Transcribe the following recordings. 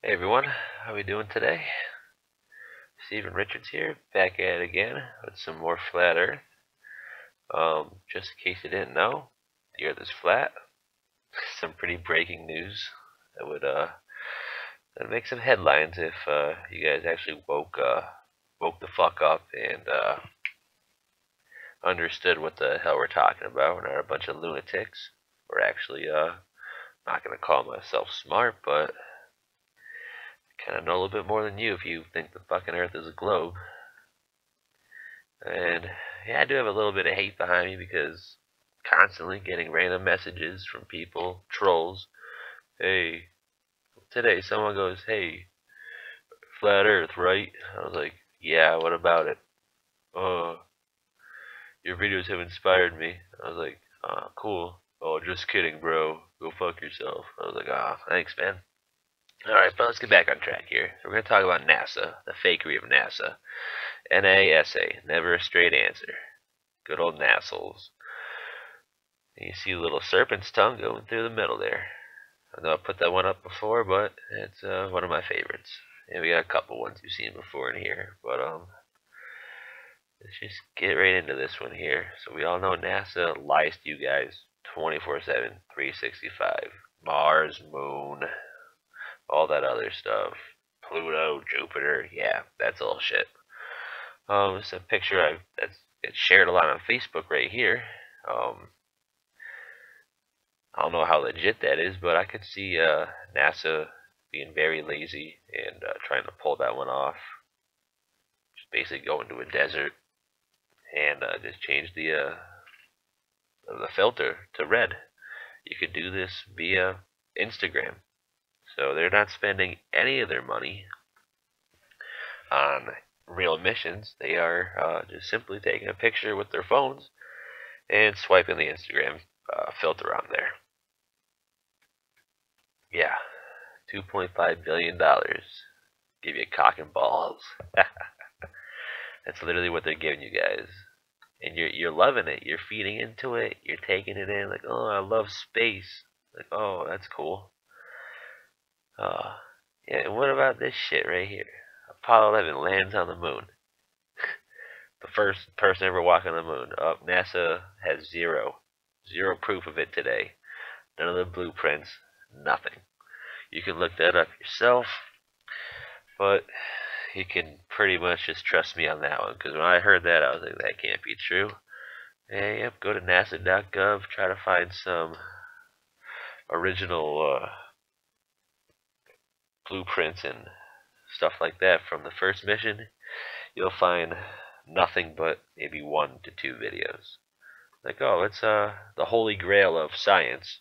Hey everyone, how we doing today? Stephen Richards here, back at it again with some more Flat Earth. Just in case you didn't know, the Earth is flat. Some pretty breaking news that would that'd make some headlines if you guys actually woke the fuck up and understood what the hell we're talking about. We're not a bunch of lunatics. We're actually not gonna call myself smart, but kind of know a little bit more than you if you think the fucking Earth is a globe. And yeah, I do have a little bit of hate behind me because constantly getting random messages from people, trolls. Hey, today someone goes, "Hey, flat Earth, right?" I was like, "Yeah, what about it?" "Oh, your videos have inspired me." I was like, "Oh, cool." "Oh, just kidding, bro. Go fuck yourself." I was like, "Ah, thanks, man." All right, but let's get back on track here. We're gonna talk about NASA, the fakery of NASA. NASA, never a straight answer. Good old nassholes. And you see a little serpent's tongue going through the middle there. I know I put that one up before, but it's one of my favorites. And we got a couple ones you've seen before in here, but let's just get right into this one here. So we all know NASA lies to you guys 24/7, 365. Mars, Moon, all that other stuff. Pluto, Jupiter, yeah, that's all shit. It's a picture that's gets shared a lot on Facebook right here. I don't know how legit that is, but I could see NASA being very lazy and trying to pull that one off. Just basically go into a desert and just change the filter to red. You could do this via Instagram. So they're not spending any of their money on real missions. They are just simply taking a picture with their phones and swiping the Instagram filter on there. Yeah, $2.5 billion. Give you cock and balls. That's literally what they're giving you guys. And you're loving it. You're feeding into it. You're taking it in like, "Oh, I love space." Like, "Oh, that's cool." Uh, yeah, and what about this shit right here? Apollo 11 lands on the moon. The first person ever walking on the moon. NASA has zero proof of it today. None of the blueprints, nothing. You can look that up yourself, but you can pretty much just trust me on that one, because when I heard that, I was like, that can't be true. And yep, go to nasa.gov, try to find some original blueprints and stuff like that from the first mission. You'll find nothing but maybe 1 to 2 videos. Like, oh, it's the holy grail of science,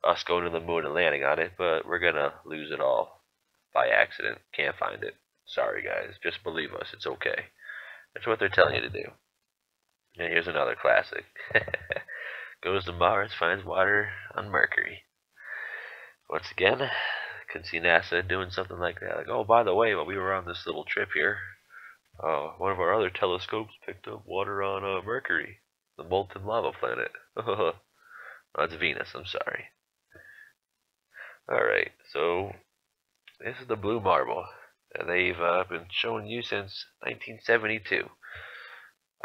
us going to the moon and landing on it, but we're gonna lose it all by accident. Can't find it. Sorry, guys. Just believe us. It's okay. That's what they're telling you to do. And here's another classic. Goes to Mars, finds water on Mercury. Once again, could see NASA doing something like that. Like, oh, by the way, while we were on this little trip here, one of our other telescopes picked up water on Mercury, the molten lava planet. Oh, it's Venus. I'm sorry. All right, so this is the blue marble. They've been showing you since 1972.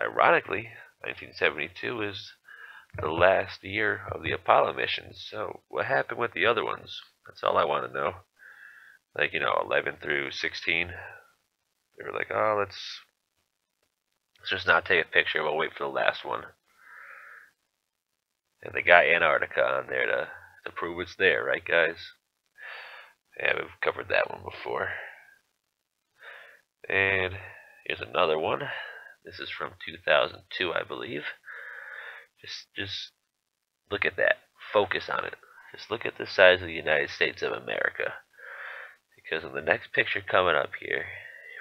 Ironically, 1972 is the last year of the Apollo missions. So what happened with the other ones? That's all I want to know. Like, 11 through 16. They were like, oh, let's just not take a picture. We'll wait for the last one. And they got Antarctica on there to prove it's there, right, guys? Yeah, we've covered that one before. And here's another one. This is from 2002, I believe. Just look at that. Focus on it. Just look at the size of the United States of America. Because in the next picture coming up here,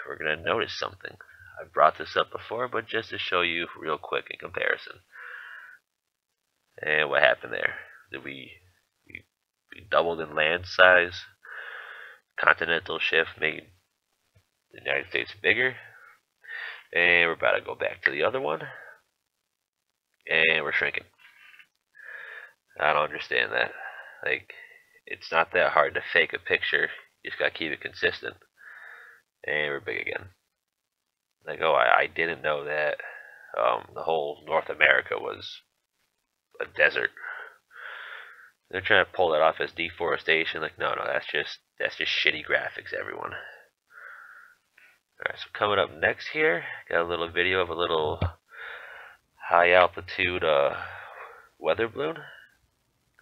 we're going to notice something. I've brought this up before, but just to show you real quick in comparison. And what happened there? Did we doubled in land size? Continental shift made the United States bigger. And we're about to go back to the other one. And we're shrinking. I don't understand that. Like, it's not that hard to fake a picture. You just gotta keep it consistent. And we're big again. Like, oh, I didn't know that the whole North America was a desert. They're trying to pull that off as deforestation. Like, no, that's just shitty graphics, everyone. Alright, so coming up next here, got a little video of a little high altitude weather balloon.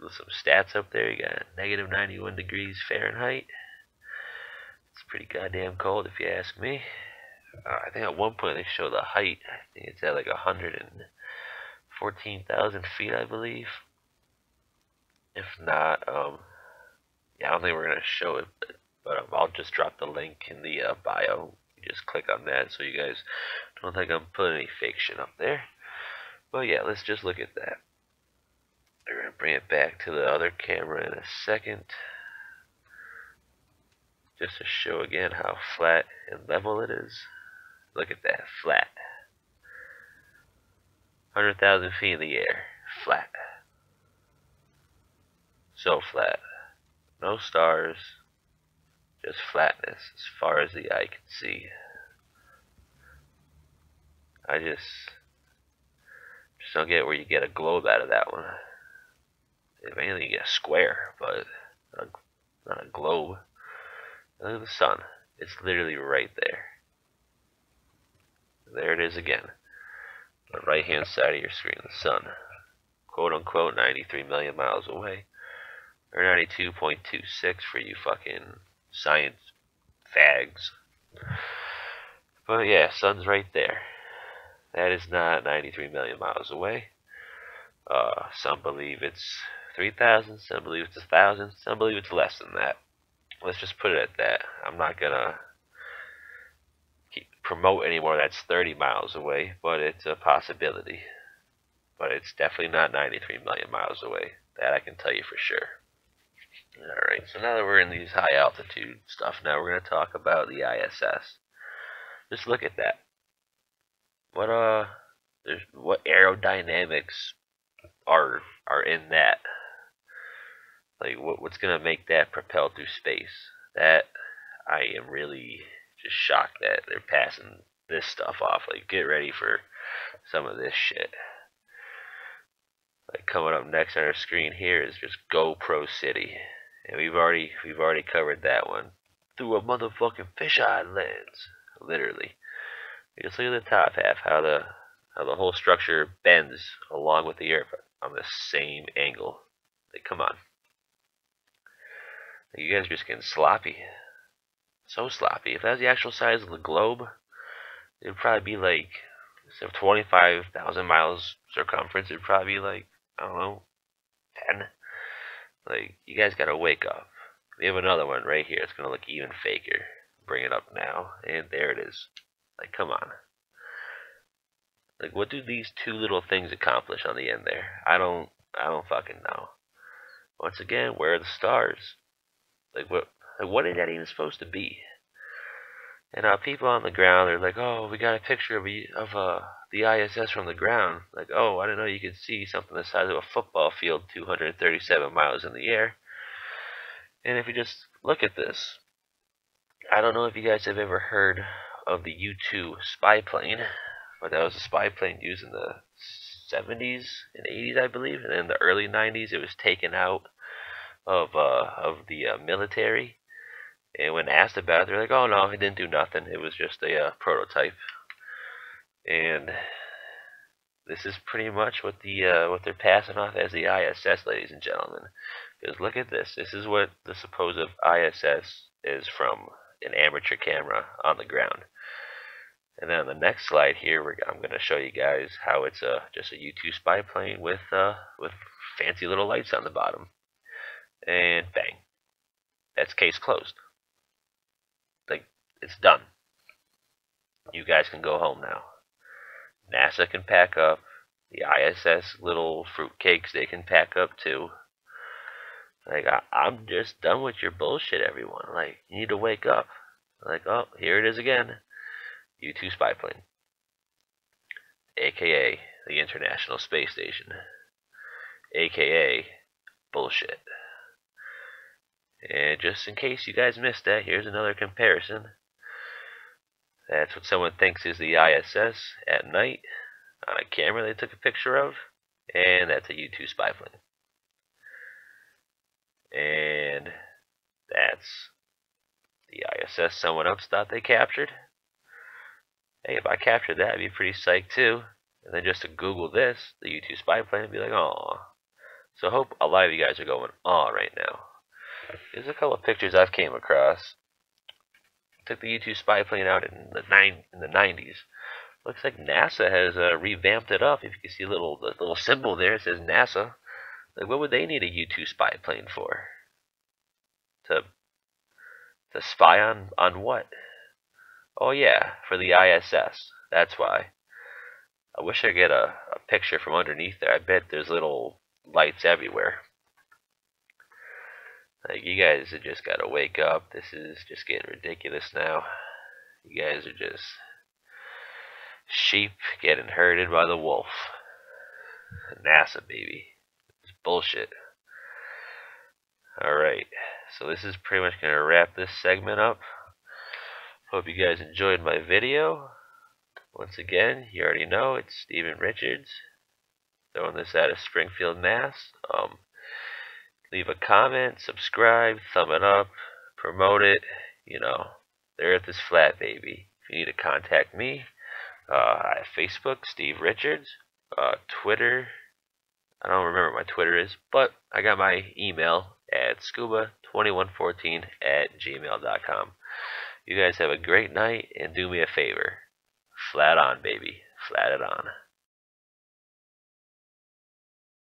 With some stats up there. You got negative 91 degrees Fahrenheit. It's pretty goddamn cold if you ask me. I think at one point they show the height. I think it's at like 114,000 feet, I believe. If not, yeah, I don't think we're gonna show it, but I'll just drop the link in the bio. You just click on that so you guys don't think I'm putting any fake shit up there. But yeah, let's just look at that. We're gonna bring it back to the other camera in a second, just to show again how flat and level it is. Look at that, flat. 100,000 feet in the air, flat. So flat. No stars, just flatness as far as the eye can see. I just don't get where you get a globe out of that one. If anything, you get a square, but not a globe. Look at the sun. It's literally right there. There it is again. On the right hand side of your screen, the sun. Quote unquote 93 million miles away. Or 92.26 for you fucking science fags. But yeah, sun's right there. That is not 93 million miles away. Some believe it's 3,000, some believe it's 1,000, some believe it's less than that. Let's just put it at that. I'm not gonna promote anymore that's 30 miles away, but it's a possibility. But it's definitely not 93 million miles away. That I can tell you for sure. Alright, so now that we're in these high altitude stuff, now we're going to talk about the ISS. Just look at that. What aerodynamics are in that? Like, what's going to make that propel through space? That, I am really just shocked that they're passing this stuff off. Like, get ready for some of this shit. Like, coming up next on our screen here is just GoPro City. And we've already covered that one. Through a motherfucking fisheye lens. Literally. You just look at the top half, how the whole structure bends along with the earth on the same angle. Like, come on. Like, you guys are just getting sloppy. So sloppy. If that was the actual size of the globe, it would probably be like, instead of 25,000 miles circumference, it would probably be like, I don't know, 10. Like, you guys gotta wake up. We have another one right here. It's gonna look even faker. Bring it up now, and there it is. Like, come on. Like, what do these two little things accomplish on the end there? I don't fucking know. Once again, where are the stars? Like, what is that even supposed to be? And people on the ground, they're like, oh, we got a picture of the ISS from the ground. Like, oh, I didn't know you could see something the size of a football field 237 miles in the air. And if you just look at this, I don't know if you guys have ever heard of the U-2 spy plane, but that was a spy plane used in the 70s and 80s, I believe. And in the early 90s, it was taken out of the military. And when asked about it, they're like, oh no, it didn't do nothing. It was just a prototype. And this is pretty much what they're passing off as the ISS, ladies and gentlemen. Because look at this. This is what the supposed ISS is from an amateur camera on the ground. And then on the next slide here, I'm going to show you guys how it's just a U-2 spy plane with fancy little lights on the bottom. And bang. That's case closed. Like, it's done. You guys can go home now. NASA can pack up. The ISS little fruitcakes, they can pack up too. Like, I'm just done with your bullshit, everyone. Like, you need to wake up. Like, oh, here it is again. U-2 spy plane. AKA the International Space Station. AKA bullshit. And just in case you guys missed that, here's another comparison. That's what someone thinks is the ISS at night on a camera they took a picture of, and that's a U-2 spy plane. And that's the ISS someone else thought they captured. Hey, if I captured that, I'd be pretty psyched too. And then just to Google this, the U-2 spy plane, and be like, "Aw." So I hope a lot of you guys are going, "Aw," right now. There's a couple of pictures I've came across. Took the U-2 spy plane out in the 90s. Looks like NASA has revamped it up. If you can see the little symbol there, it says NASA. Like, what would they need a U-2 spy plane for? To spy on what? Oh yeah, for the ISS. That's why. I wish I could get a picture from underneath there. I bet there's little lights everywhere. Like, you guys have just got to wake up. This is just getting ridiculous now. You guys are just sheep getting herded by the wolf. NASA, baby. It's bullshit. Alright, so this is pretty much going to wrap this segment up. Hope you guys enjoyed my video. Once again, you already know, it's Steven Richards, throwing this out of Springfield, Mass. Leave a comment, subscribe, thumb it up, promote it. You know, the earth is flat, baby. If you need to contact me, I have Facebook, Steve Richards, Twitter, I don't remember what my Twitter is, but I got my email at scuba2114@gmail.com. You guys have a great night, and do me a favor. Flat on, baby. Flat it on.